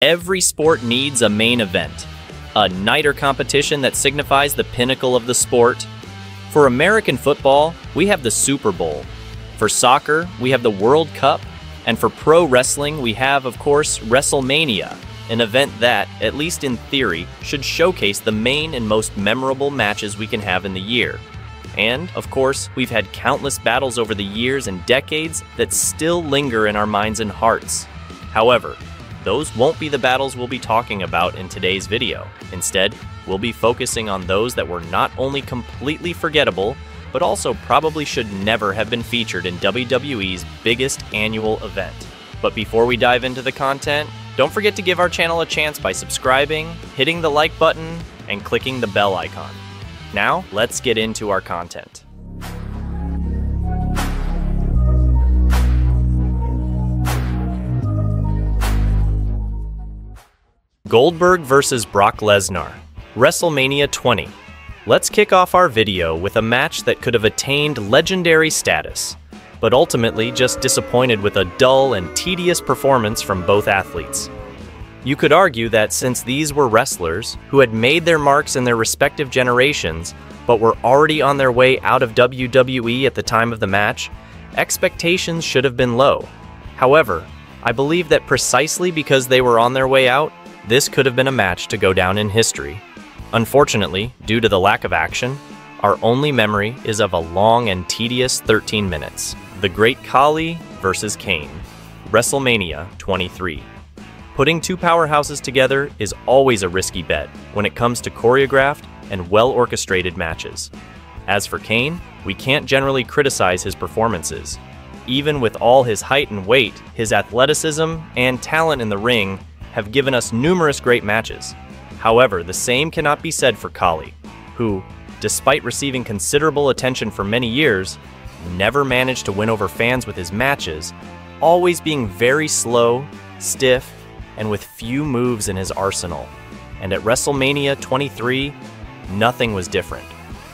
Every sport needs a main event, a night or competition that signifies the pinnacle of the sport. For American football, we have the Super Bowl. For soccer, we have the World Cup. And for pro wrestling, we have, of course, Wrestlemania, an event that, at least in theory, should showcase the main and most memorable matches we can have in the year. And, of course, we've had countless battles over the years and decades that still linger in our minds and hearts. However, those won't be the battles we'll be talking about in today's video. Instead, we'll be focusing on those that were not only completely forgettable, but also probably should never have been featured in WWE's biggest annual event. But before we dive into the content, don't forget to give our channel a chance by subscribing, hitting the like button, and clicking the bell icon. Now, let's get into our content. Goldberg vs. Brock Lesnar, Wrestlemania 20. Let's kick off our video with a match that could have attained legendary status, but ultimately just disappointed with a dull and tedious performance from both athletes. You could argue that since these were wrestlers who had made their marks in their respective generations, but were already on their way out of WWE at the time of the match, expectations should have been low. However, I believe that precisely because they were on their way out, this could have been a match to go down in history. Unfortunately, due to the lack of action, our only memory is of a long and tedious 13 minutes. The Great Khali vs. Kane, Wrestlemania 23. Putting two powerhouses together is always a risky bet when it comes to choreographed and well-orchestrated matches. As for Kane, we can't generally criticize his performances. Even with all his height and weight, his athleticism and talent in the ring have given us numerous great matches. However, the same cannot be said for Khali, who, despite receiving considerable attention for many years, never managed to win over fans with his matches, always being very slow, stiff, and with few moves in his arsenal. And at WrestleMania 23, nothing was different,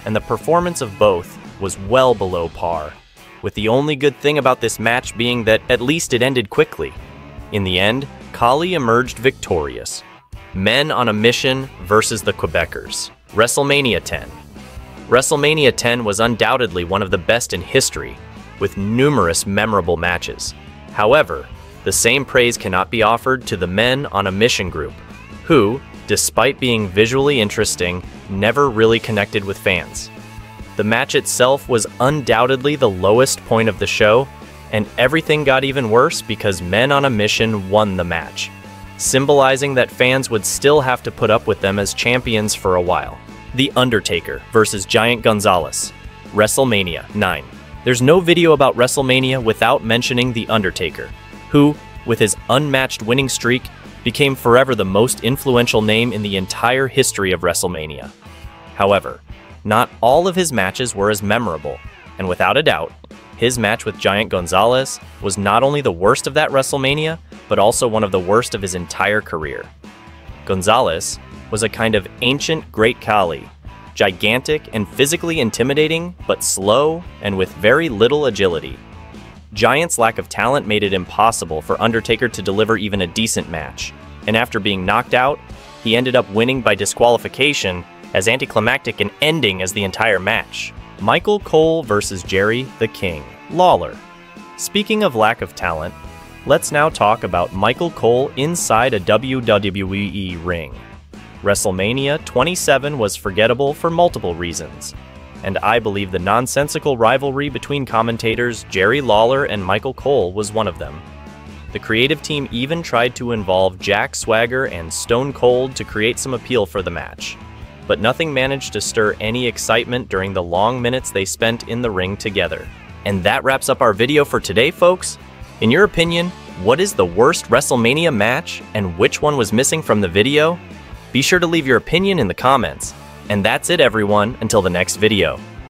and the performance of both was well below par, with the only good thing about this match being that at least it ended quickly. In the end, Khali emerged victorious. Men on a Mission versus the Quebecers, WrestleMania 10. WrestleMania 10 was undoubtedly one of the best in history, with numerous memorable matches. However, the same praise cannot be offered to the Men on a Mission group, who, despite being visually interesting, never really connected with fans. The match itself was undoubtedly the lowest point of the show, and everything got even worse because Men on a Mission won the match, symbolizing that fans would still have to put up with them as champions for a while. The Undertaker vs. Giant Gonzalez, WrestleMania 9. There's no video about WrestleMania without mentioning The Undertaker, who, with his unmatched winning streak, became forever the most influential name in the entire history of WrestleMania. However, not all of his matches were as memorable, and without a doubt, his match with Giant Gonzalez was not only the worst of that WrestleMania, but also one of the worst of his entire career. Gonzalez was a kind of ancient Great Khali, gigantic and physically intimidating, but slow and with very little agility. Giant's lack of talent made it impossible for Undertaker to deliver even a decent match, and after being knocked out, he ended up winning by disqualification, as anticlimactic and ending as the entire match. Michael Cole vs. Jerry the King Lawler. Speaking of lack of talent, let's now talk about Michael Cole inside a WWE ring. WrestleMania 27 was forgettable for multiple reasons, and I believe the nonsensical rivalry between commentators Jerry Lawler and Michael Cole was one of them. The creative team even tried to involve Jack Swagger and Stone Cold to create some appeal for the match, but nothing managed to stir any excitement during the long minutes they spent in the ring together. And that wraps up our video for today, folks. In your opinion, what is the worst WrestleMania match, and which one was missing from the video? Be sure to leave your opinion in the comments. And that's it, everyone, until the next video.